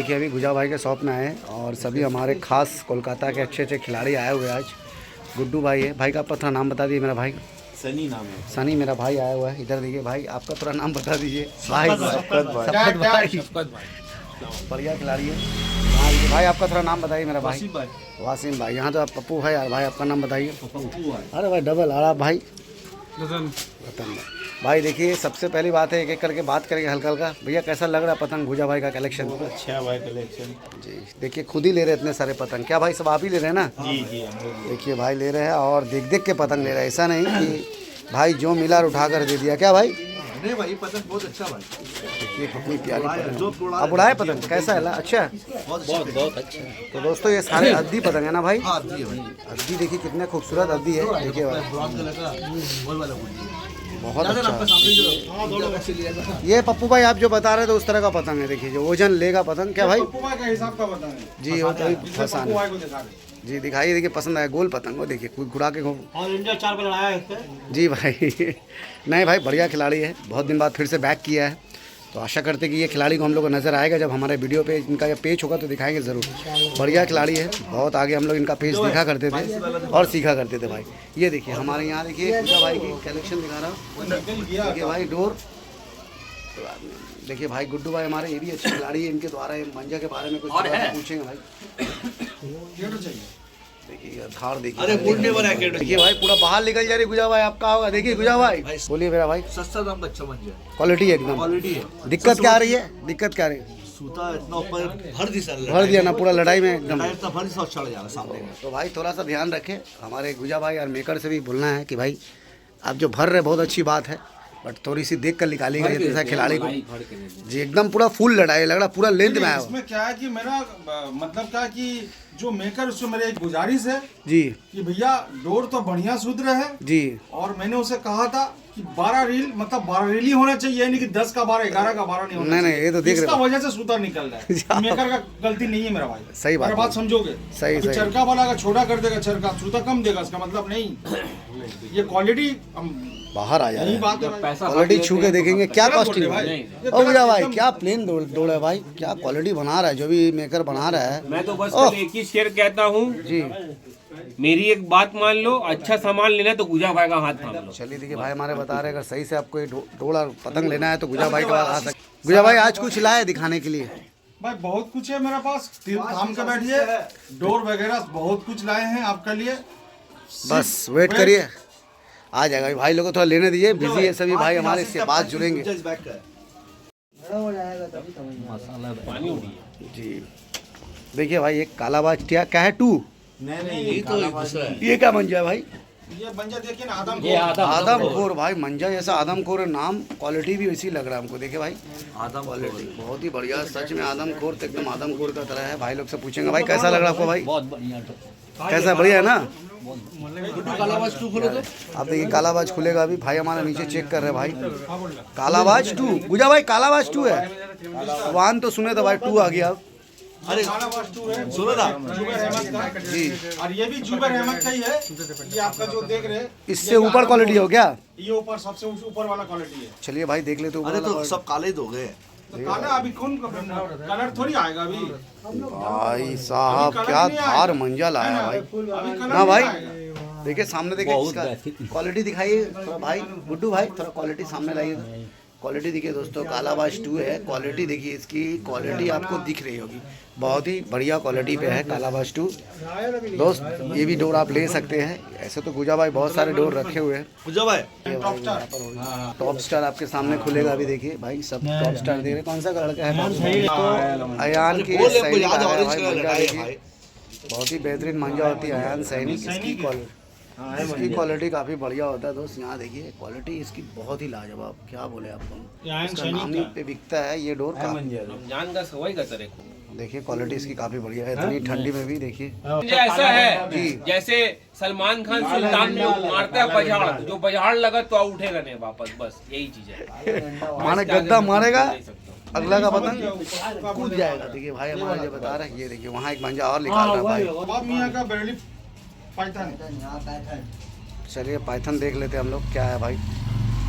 देखिए अभी गुजा भाई के शॉप में आए हैं और सभी हमारे खास कोलकाता के अच्छे अच्छे खिलाड़ी आए हुए हैं आज। गुड्डू भाई है, भाई का आपका थोड़ा नाम बता दीजिए। मेरा भाई सनी नाम है। सनी मेरा भाई आया हुआ है। इधर देखिए भाई, आपका थोड़ा नाम बता दीजिए। भाई शपथ भाई बढ़िया खिलाड़ी है। हाँ भाई आपका थोड़ा नाम बताइए। मेरा भाई वासिम भाई। यहाँ तो आप पप्पू है यार। भाई आपका नाम बताइए। अरे भाई डबल अरे भाई रतन भाई। देखिए सबसे पहली बात है, एक एक करके बात करेंगे हल्का हल्का। भैया कैसा लग रहा है पतंग गुजा भाई का कलेक्शन? अच्छा भाई कलेक्शन जी। देखिए खुद ही ले रहे इतने सारे पतंग। क्या भाई सब आप ही ले रहे हैं ना? जी जी। देखिए भाई ले रहे हैं और देख देख के पतंग ले रहे हैं। ऐसा नहीं कि भाई जो मिला उठा कर दे दिया। क्या भाई? नहीं भाई पतंग बहुत अच्छा भाई। देखिए कितनी प्यारी पतंग। अब उड़ाए पतंग कैसा है? अच्छा बहुत अच्छा। तो दोस्तों ये सारे अद्दी पतंग है ना भाई? हाँ अद्दी है भाई। अद्दी देखिए कितने खूबसूरत अद्दी है। देखिए भाई बहुत अच्छा। ये पप्पू भाई आप जो बता रहे थे उस तरह का पतंग है। देखिए जो वजन लेगा पतंग। क्या भाई? का हिसाब का पतंग है जी वो तो फसान है। को दिखा दे। जी दिखाइए। देखिए पसंद आया गोल पतंग हो। देखिए कोई घुरा के और इंडिया 4 पे लड़ाया है जी भाई नहीं भाई बढ़िया खिलाड़ी है। बहुत दिन बाद फिर से बैक किया है। तो आशा करते कि ये खिलाड़ी को हम लोग को नज़र आएगा जब हमारे वीडियो पे इनका जब पेज होगा तो दिखाएंगे ज़रूर। बढ़िया खिलाड़ी है। बहुत आगे हम लोग इनका पेज देखा करते थे और सीखा करते थे भाई। ये देखिए हमारे यहाँ देखिए पूजा भाई की कलेक्शन दिखा रहा हूँ। देखिए भाई डोर। देखिए भाई गुड्डू भाई हमारे ये भी अच्छे खिलाड़ी है। इनके द्वारा ये मंजा के बारे में कुछ पूछेंगे भाई। देखिए थार देखिए। अरे मुड़ने वाला है। देखिए भाई पूरा बाहर निकल जा रही गुजा भाई आपका होगा। देखिए गुजा भाई बोलिए। मेरा भाई सस्ता दाम अच्छा बन जाए। क्वालिटी एकदम क्वालिटी है। दिक्कत क्या आ रही है? दिक्कत क्या आ रही है? सूता इतना ऊपर भर भर दिया ना पूरा लड़ाई में एकदम। भर दिया चढ़ जाएगा सामने में। तो भाई थोड़ा सा ध्यान रखें। हमारे गुजा भाई और मेकर से भी बोलना है कि भाई आप जो भर रहे बहुत अच्छी बात है, बट थोड़ी सी देख कर निकालेंगे जैसा खिलाड़ी को। जी एकदम पूरा फुल लड़ाई लग रहा पूरा लेंथ में आया। इसमें क्या है कि मेरा मतलब क्या कि जो मेकर उससे मेरी एक गुजारिश है जी कि भैया डोर तो बढ़िया सुधर है जी। और मैंने उसे कहा था कि 12 रील मतलब 12 रील ही होना चाहिए, नहीं कि 10 का 12 11 का 12 नहीं होना। नहीं ये तो देख रहे इसका वजह से सूता निकल रहा है। मेकर का गलती नहीं है मेरा भाई। सही बात। बात समझोगे? सही सही। चरखा वाला का छोटा कर देगा, चरखा सूता कम देगा, इसका मतलब नहीं। ये क्वालिटी बाहर आ जा रही बात है। क्वालिटी छू के देखेंगे क्या कॉस्टिंग है। ओ भैया भाई क्या प्लेन डोर है भाई, क्या क्वालिटी बना रहा है जो भी मेकर बना रहा है। मैं तो बस कल एक ही शेर कहता हूँ जी। मेरी एक बात मान लो, अच्छा सामान लेना तो गुजा भाई का हाथ थाम लो। चलिए देखिए भाई हमारे बता रहे अगर सही से आपको ये डोर और पतंग लेना है तो गुजा भाई के पास आ सकते। गुजा भाई आज कुछ लाए दिखाने के लिए? भाई बहुत कुछ है मेरे पास। तिल थाम के बैठिए। डोर वगैरह बहुत कुछ लाए हैं आपके लिए। बस वेट करिए आ जाएगा। भाई लोगों को थोड़ा लेने दीजिए, बिजी है सभी भाई हमारे, इससे बात जुड़ेंगे जी। देखिए भाई एक कालाबाज क्या है? 2 नहीं ये तो दूसरा है। ये क्या मंजा है भाई? ये मंजा देखिए ना, आदमखोर भाई। मंजा जैसा आदमखोर है नाम। क्वालिटी भी वैसी लग रहा है हमको। देखिए भाई आदम क्वालिटी बहुत ही बढ़िया। सच में आदमखोर तो एकदम आदमखोर का तरह है। भाई लोग से पूछेंगे भाई कैसा लग रहा है आपको? भाई बहुत बढ़िया। कैसा? बढ़िया है ना? कालाबाज 2 खोलो तो। आप देखिए कालाबाज खुलेगा अभी। भाई हमारा नीचे चेक कर रहे हैं भाई। कालाबाज 2 गुजा भाई कालाबाज 2 है। वान तो सुने तो भाई 2 आ गया। अरे सुनो ना जी। और ये भी जुबैर अहमद का ही है। ये आपका जो देख रहे हैं इससे ऊपर क्वालिटी हो क्या? ये ऊपर सबसे ऊपर वाला क्वालिटी है। चलिए भाई देख लेते अरे तो सब काले ही तो हो गए। तो काला अभी कौन कलर थोड़ी आएगा अभी। भाई साहब क्या धार मंजा लाया भाई ना भाई। देखिए सामने देखिए इसका क्वालिटी दिखाइए थोड़ा भाई। गुड्डू भाई थोड़ा क्वालिटी सामने लाइए। क्वालिटी देखिए दोस्तों कालाबाज 2 है। क्वालिटी देखिए इसकी क्वालिटी आपको दिख रही होगी। बहुत ही बढ़िया क्वालिटी पे है कालाबाज 2 दोस्त। ये भी डोर आप ले सकते हैं। ऐसे तो गुजा भाई बहुत सारे डोर रखे हुए हैं। गुजा भाई टॉप स्टार आपके सामने खुलेगा अभी। देखिए भाई सब टॉप स्टार दे रहे। कौन सा लड़का है? अयान की सैनिक। बहुत ही बेहतरीन मंजा होती है अयान सैनिक। इसकी क्वालिटी काफ़ी बढ़िया होता है दोस्त। यहाँ देखिए क्वालिटी इसकी बहुत ही लाजवाब। क्या बोले आपको, इसका नाम ही पे बिकता है ये डोर का। जान का सवाई का तरह देखिए क्वालिटी इसकी काफ़ी बढ़िया है। इतनी ठंडी में भी देखिए ऐसा है जैसे सलमान खान सुल्तान में मारता है बजाड़, जो बजाड़ लगा तो उठेगा नहीं वापस। बस यही चीज है। माने गद्दा मारेगा अगला का पतंग कूद जाएगा। देखिए भाई हमारे जो बता रहे हैं ये देखिए वहाँ एक मंजा और निकाल रहा है भाई। चलिए पाइथन देख लेते हैं हम लोग क्या है भाई।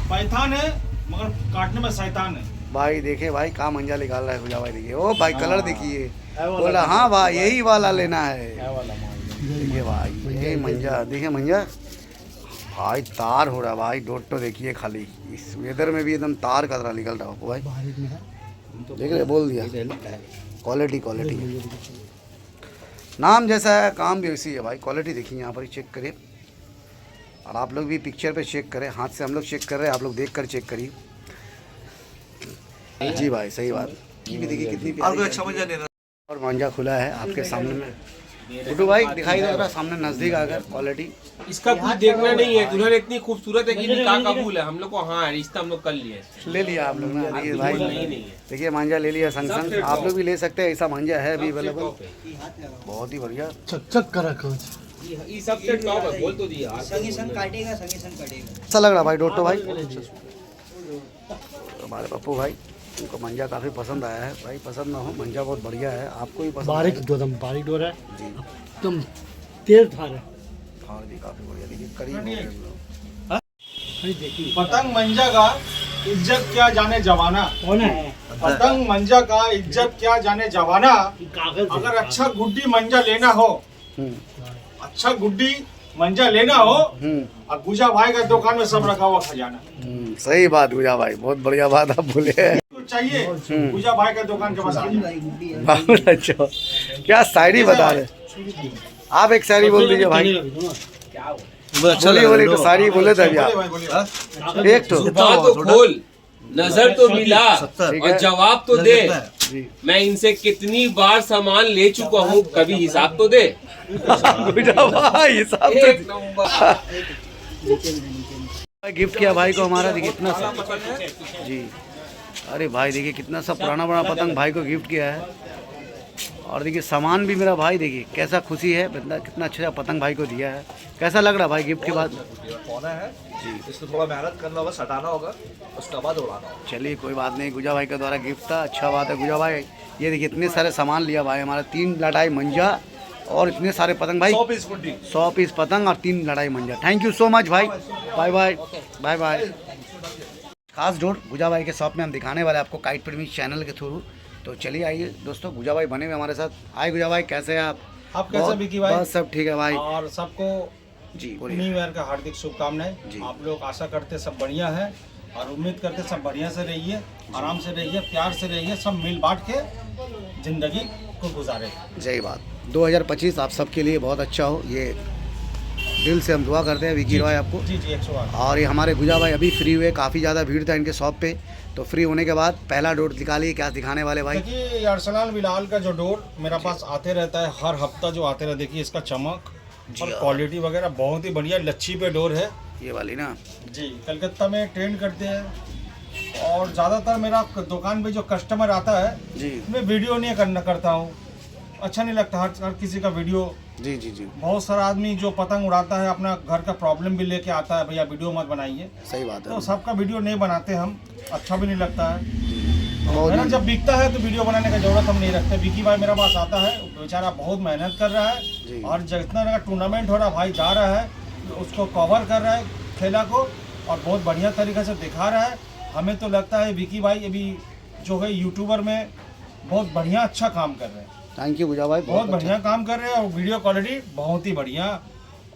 पाइथन है मगर काटने में शैतान है। भाई देखे भाई कहाँ मंजा निकाल रहा है गुजा भाई, देखिए ओ भाई कलर देखिए, बोला हाँ भाई यही वाला लेना है। देखिए भाई ये मंजा, देखिए मंजा भाई तार हो रहा भाई, डोट तो देखिए खाली इस वेदर में भी एकदम तार का तरह निकल रहा हो भाई, देख रहे बोल दिया क्वालिटी क्वालिटी, नाम जैसा है काम भी वैसी है भाई। क्वालिटी देखिए यहाँ पर चेक करिए, और आप लोग भी पिक्चर पे चेक करें, हाथ से हम लोग चेक कर रहे हैं, आप लोग देख कर चेक करिए। जी भाई सही बात, ये भी देखिए कितनी प्यारी है। अच्छा मजा लेना और मांझा खुला है आपके सामने में, गुड्डू भाई दिखाई दे रहा सामने नजदीक आकर क्वालिटी। इसका कुछ देखना नहीं है, दुल्हन इतनी खूबसूरत है कि निकाह कबूल है हम लोग को। हाँ रिश्ता हम लोग कर लिए, ले लिया आप लोग ना, देखिए भाई देखिए मांझा ले लिया संग संग, आप लोग भी ले सकते हैं, ऐसा मांझा है अभी अवेलेबल, बहुत ही बढ़िया। चक करा कांच ये सबसे टॉप है, बोल तो दिया अच्छा लग रहा भाई डोटो भाई, हमारे पप्पू भाई उनको मंजा काफ़ी पसंद आया है भाई, पसंद ना हो मंजा बहुत बढ़िया है, आपको भी पसंद बारीक एकदम बारीक डोर है जी, एकदम तेज धार है, हाँ भी काफ़ी बढ़िया, देखिए करीब देखिए पतंग मंजा का इज्जत क्या जाने जवाना, कौन है पतंग मंजा का इज्जत क्या जाने जवाना। कागज अगर अच्छा गुड्डी मंजा लेना हो, अच्छा गुड्डी मंजा लेना हो, और गुजा भाई का दुकान में सब रखा हुआ खजाना। सही बात गुजा भाई, बहुत बढ़िया बात आप बोले हैं। कुछ चाहिए गुजा भाई का दुकान के पास आ जाए। बहुत अच्छा, क्या शायरी बता रहे आप, एक शायरी बोल दीजिए भाई। बोलिए बोलिए तो शायरी बोले थे अभी आप, एक तो जुबान तो खोल, नजर तो मिला और जवाब तो दे, मैं इनसे कितनी बार सामान ले चुका हूँ, कभी हिसाब तो दे। गुजा भाई हिसाब एक तो नंबर। गिफ्ट किया भाई को हमारा, देखिए कितना सा जी, अरे भाई देखिए कितना सा पुराना बड़ा पतंग भाई को गिफ्ट किया है, और देखिए सामान भी मेरा भाई देखिए कैसा खुशी है, बंदा कितना अच्छा पतंग भाई को दिया है। कैसा लग रहा भाई गिफ्ट के बाद? पौना है जी, इसको थोड़ा मेहनत करना होगा, सटाना होगा, उसके बाद उड़ाना होगा। चलिए कोई बात नहीं, गुजा भाई के द्वारा गिफ्ट था, अच्छा बात है गुजा भाई। ये देखिए इतने सारे सामान लिया भाई हमारा, 3 लड़ाई मंजा और इतने सारे पतंग भाई, 100 पीस गुड्डी, 100 पीस पतंग और 3 लड़ाई मंजा। थैंक यू सो मच भाई, बाय बाय बाय बाय। खास डोर गुजा भाई के शॉप में हम दिखाने वाले आपको काइट प्रेमी चैनल के थ्रू, तो चलिए आइए दोस्तों, गुजा भाई बने हुए हमारे साथ। आए गुजा भाई, कैसे हैं आप? कैसे बिकी भाई? बस सब ठीक है भाई। और सबको जी न्यू बोलिए। ईयर का हार्दिक शुभकामनाएं। जी। आप लोग आशा करते सब बढ़िया है, और उम्मीद करते सब बढ़िया से रहिए, आराम से रहिए, प्यार से रहिए, सब मिल बांट के जिंदगी को गुजारे। सही बात, 2025 आप सबके लिए बहुत अच्छा हो, ये दिल से हम दुआ करते हैं विकी रॉय आपको। जी 108। और ये हमारे गुजा भाई अभी फ्री हुए, काफ़ी ज़्यादा भीड़ था इनके शॉप पे, तो फ्री होने के बाद पहला डोर दिखाइए, क्या दिखाने वाले भाई? देखिए ये अर्सलान बिलाल का जो डोर मेरा पास आते रहता है, हर हफ्ता जो आते रहता है, देखिए इसका चमक और क्वालिटी वगैरह बहुत ही बढ़िया लच्छी पे डोर है ये वाली ना जी। कलकत्ता में ट्रेंड करते हैं, और ज़्यादातर मेरा दुकान पे जो कस्टमर आता है जी मैं वीडियो नहीं करता हूँ, अच्छा नहीं लगता हर किसी का वीडियो। जी जी जी, बहुत सारा आदमी जो पतंग उड़ाता है अपना घर का प्रॉब्लम भी लेके आता है, भैया वीडियो मत बनाइए, सही बात है। तो सबका वीडियो नहीं बनाते हम, अच्छा भी नहीं लगता है। और मेरा जब बिकता है तो वीडियो बनाने का जरूरत हम नहीं रखते। विकी भाई मेरा पास आता है, बेचारा बहुत मेहनत कर रहा जी। है, और जितना टूर्नामेंट हो रहा है भाई जा रहा है, उसको कवर कर रहा है खेला को, और बहुत बढ़िया तरीके से दिखा रहा है। हमें तो लगता है विकी भाई अभी जो है यूट्यूबर में बहुत बढ़िया अच्छा काम कर रहे हैं। थैंक यू गुजा भाई, बहुत बढ़िया काम कर रहे हैं, और वीडियो क्वालिटी बहुत ही बढ़िया।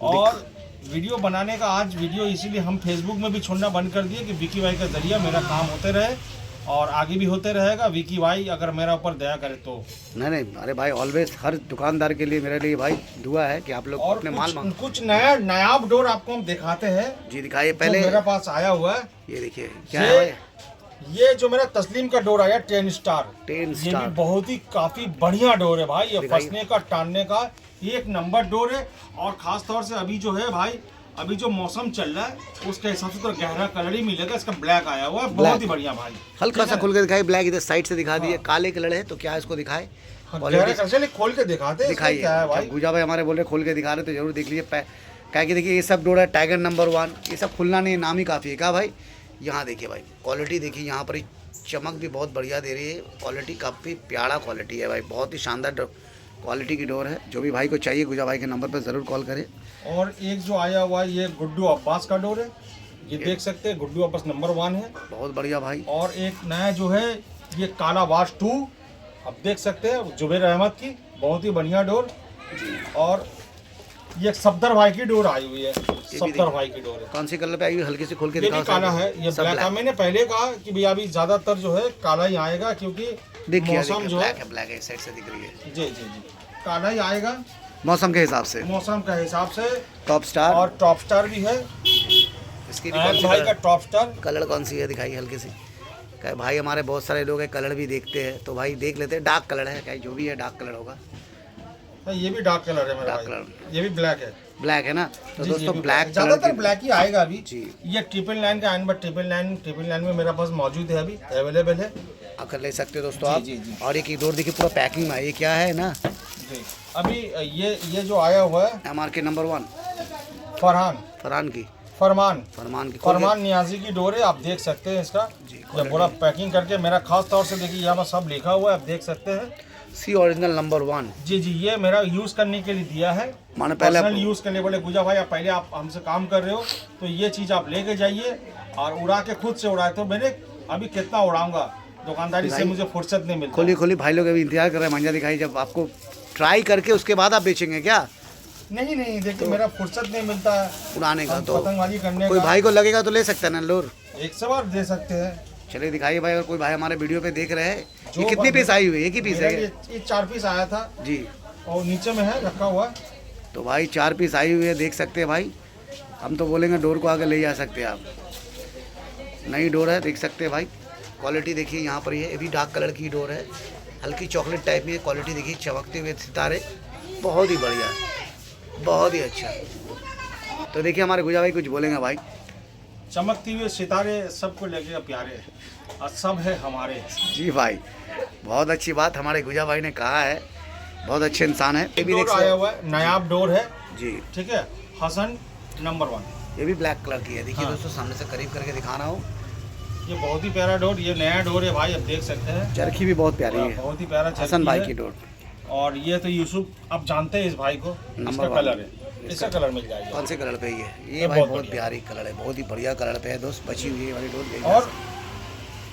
और वीडियो बनाने का आज वीडियो इसीलिए हम फेसबुक में भी छोड़ना बंद कर दिए कि विकी भाई का जरिया मेरा काम होते रहे, और आगे भी होते रहेगा। विकी भाई अगर मेरा ऊपर दया करे तो। नहीं, अरे भाई ऑलवेज हर दुकानदार के लिए मेरे लिए भाई दुआ है कि आप लोग और अपने माल मांग। कुछ नया नायाब डोर आपको हम दिखाते हैं जी दिखाइए जो पहले, मेरा पास आया हुआ है। ये देखिए क्या है भाई? ये जो मेरा तस्लीम का डोर आया 10 स्टार, 10 ये स्टार भी बहुत ही काफी बढ़िया डोर है भाई। ये दिखाइए। फंसने का टानने का एक नंबर डोर है, और खास तौर से अभी जो है भाई, अभी जो मौसम चल रहा है उसके हिसाब से तो गहरा कलर ही मिलेगा। इसका ब्लैक आया हुआ है, बहुत ही बढ़िया भाई। हल्का सा खुल के दिखाई, ब्लैक इधर साइड से दिखा दिए, काले कलर है तो क्या इसको दिखाए, गहरा कलर चलिए खोल के दिखाते हैं इसमें दिखाइए। क्या है भाई। जब गुजा भाई हमारे बोल रहे खोल के दिखा रहे तो जरूर देख लीजिए। क्या कि देखिए ये सब डोर है टाइगर नंबर 1, ये सब खुलना नहीं, नाम ही काफ़ी है क्या भाई? यहाँ देखिए भाई क्वालिटी देखिए, यहाँ पर चमक भी बहुत बढ़िया दे रही है, क्वालिटी काफ़ी प्यारा क्वालिटी है भाई, बहुत ही शानदार क्वालिटी की डोर है। जो भी भाई को चाहिए गुजा भाई के नंबर पर ज़रूर कॉल करें। और एक जो आया हुआ है ये गुड्डू अब्बास का डोर है, ये देख सकते हैं, गुड्डू वापस नंबर 1 है। बहुत बढ़िया भाई। और एक नया जो है ये काला वाश 2, आप देख सकते हैं, जुबैर अहमद की बहुत ही बढ़िया डोर। और ये सफदर भाई की डोर आई हुई है, सफदर भाई की डोर है। कौन सी कलर पे आई हुई, हल्के से खोल के ये दिखाओ। भी काला है, ये ब्लैक है। मैंने पहले कहा कि भैया अभी ज्यादातर जो है काला ही आएगा, क्योंकि मौसम जो है ब्लैक है, साइड से दिख रही है। जी जी जी, काला ही आएगा मौसम के हिसाब से। मौसम के हिसाब से। टॉप स्टार और टॉप स्टार भी है, इसकी भी कौन सी भाई का टॉप स्टार। कलर कौन सी है दिखाई हल्के से। क्या भाई हमारे बहुत सारे लोग हैं कलर भी देखते हैं, तो भाई देख लेते हैं। डार्क कलर है क्या, जो भी है डार्क कलर होगा। ये भी डार्क कलर है मेरा डार्क भाई। कलर। ये भी ब्लैक है। ब्लैक है ना, तो जी, दोस्तों जी, ब्लैक ज्यादातर ब्लैक ही आएगा अभी जी। ये 999 का नंबर 999 में मेरा पास मौजूद है, अभी अवेलेबल है। आकर ले सकते हो दोस्तों जी, आप। जी, जी। और एक डोर देखिए पूरा पैकिंग में है, ये क्या है ना, जी अभी ये जो आया हुआ है MRK नंबर 1 फरमान की फरमान नियाजी की डोर है। आप देख सकते हैं इसका ये पूरा पैकिंग करके, मेरा खास तौर से देखिए यहाँ पर सब लिखा हुआ है, आप देख सकते हैं। सी ओरिजिनल नंबर 1। जी जी, ये मेरा यूज करने के लिए दिया है, माने पहले पर्सनल यूज के लिए। बोले गुजा भाई आप पहले आप हमसे काम कर रहे हो तो ये चीज आप लेके जाइए और उड़ा के खुद से उड़ाए। तो मैंने अभी कितना उड़ाऊंगा, दुकानदारी से मुझे फुर्सत नहीं मिलती। खोली भाई लोग अभी इंतजार कर रहे हैं मंजा दिखाई, जब आपको ट्राई करके उसके बाद आप बेचेंगे क्या। नहीं देखिए मेरा फुर्सत नहीं मिलता है उड़ाने का, तो पतंगबाजी करने कोई का। भाई को लगेगा तो ले सकता है ना लोर। 100 बार दे सकते हैं। चलिए दिखाइए भाई, अगर कोई भाई हमारे वीडियो पे देख रहे हैं। जो ये कितनी पीस आई हुई है, एक ही पीस मेरा है ये 4 पीस आया था जी। और नीचे में है रखा हुआ। तो भाई 4 पीस आई हुई है, देख सकते हैं भाई। हम तो बोलेंगे डोर को आगे ले जा सकते हैं आप। नई डोर है, देख सकते हैं भाई। क्वालिटी देखिए यहाँ पर, ये भी डार्क कलर की डोर है, हल्की चॉकलेट टाइप में। क्वालिटी देखिए, चमकते हुए सितारे, बहुत ही बढ़िया, बहुत ही अच्छा। तो देखिए हमारे गुजा भाई कुछ बोलेंगे भाई। चमकती हुए सितारे सबको लगेगा प्यारे और सब है हमारे। जी भाई, बहुत अच्छी बात हमारे गुजा भाई ने कहा है, बहुत अच्छे इंसान है। ये भी डोर देख आया हुआ है, नायाब डोर है जी, ठीक है, हसन नंबर 1। ये भी ब्लैक कलर की है। देखिए हाँ। दोस्तों, सामने से करीब करके दिखाना हो, ये बहुत ही प्यारा डोर, ये नया डोर है भाई, आप देख सकते हैं। चरखी भी बहुत प्यारी है, बहुत ही प्यारा हसन चरखी भाई है। की डोर। और ये तो यूसुफ आप जानते हैं इस भाई को, नंबर इसका 1 कलर है, इसका कलर मिल जाएगा। कौन से कलर पे ही है ये ये भाई? बहुत बहुत बढ़िया। प्यारी कलर है, बहुत ही बढ़िया कलर पे है दोस्त, बची हुई है वाली डोर।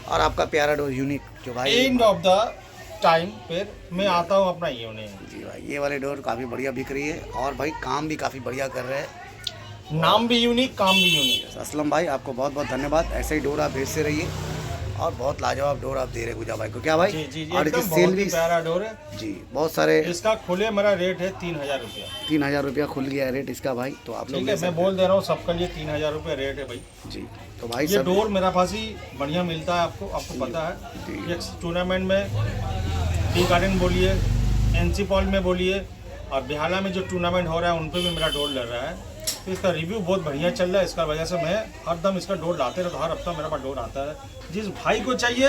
और आपका प्यारा डोर यूनिक जो भाई एंड ऑफ द टाइम फिर मैं आता हूँ अपना यूनिक। जी भाई, ये वाले डोर काफ़ी बढ़िया बिक रही है और भाई काम भी काफ़ी बढ़िया कर रहे हैं। नाम भी यूनिक, काम भी यूनिक। असलम भाई आपको बहुत बहुत धन्यवाद, ऐसे ही डोर आप भेजते रहिए और बहुत लाजवाब डोर आप दे रहे गुजा भाई को। क्या भाई? जी जी जी, और एकदम इसकी बहुत सेल ही भी प्यारा डोर है जी, बहुत सारे। इसका खुले मेरा रेट है 3000 रुपया। 3000 रुपया खुल गया है रेट इसका भाई, तो आप लोग ठीक ले है, सकते मैं बोल दे रहा हूँ सबके लिए 3000 रुपये रेट है भाई जी। तो भाई ये सब डोर मेरा पास ही बढ़िया मिलता है, आपको पता है। जी। ये टूर्नामेंट में टी गार्डन बोलिए, एनसी पॉल में बोलिए, और बिहाला में जो टूर्नामेंट हो रहा है उन पर भी मेरा डोर लग रहा है। तो इसका रिव्यू बहुत बढ़िया चल रहा है, इसका वजह से मैं हर दम इसका डोर लाते रहता हूँ, हर हफ्ता मेरा पास डोर आता है। जिस भाई को चाहिए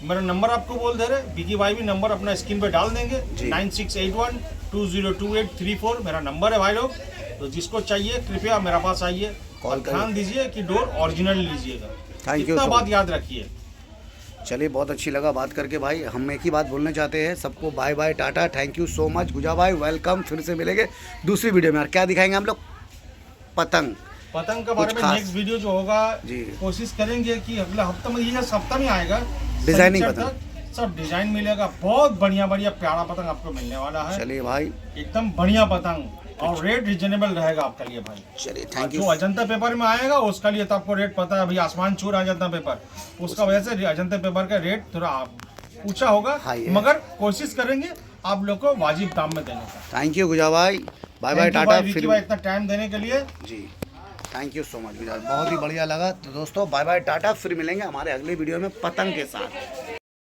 मेरा नंबर आपको बोल दे रहे, बिकी भाई भी नंबर अपना स्क्रीन पे डाल देंगे, 9681202834 मेरा नंबर है भाई लोग। तो जिसको चाहिए कृपया मेरे पास आइए, कॉल और करें। ध्यान दीजिए कि डोर ओरिजिनल लीजिएगा। Thank you इतना so बात much। याद रखिए। चलिए, बहुत अच्छी लगा बात करके भाई। हम एक ही बात बोलना चाहते हैं सबको, bye bye, ta-ta, thank you so much गुजा भाई, वेलकम। फिर से मिलेंगे दूसरी वीडियो में। और क्या दिखाएंगे हम लोग? पतंग के बारे में खास। नेक्स्ट वीडियो जो होगा जी। कोशिश करेंगे कि अगला हफ्ता में, ये हफ्ता में आएगा, डिजाइनिंग शनिचर तक सब डिजाइन मिलेगा, बहुत बढ़िया प्यारा पतंग आपको मिलने वाला है। चलिए भाई, एकदम बढ़िया पतंग, और रेट रिजनेबल रहेगा आपके लिए भाई। चलिए थैंक यू। जो अजंता पेपर में आएगा उसका लिए तो आपको रेट पता है, अभी आसमान छू रहा है अजंता पेपर, उसका वजह से अजंता पेपर का रेट थोड़ा ऊंचा होगा, हाई है। मगर कोशिश करेंगे आप लोग को वाजिब दाम में देने का। थैंक यू गुजा भाई, bye bye, Thank you tata. भाई, विकी भाई इतना टाइम देने के लिए। जी, thank you so much Guja, बहुत ही बढ़िया लगा। तो दोस्तों बाय बाय, टाटा। फिर मिलेंगे हमारे अगले वीडियो में पतंग के साथ।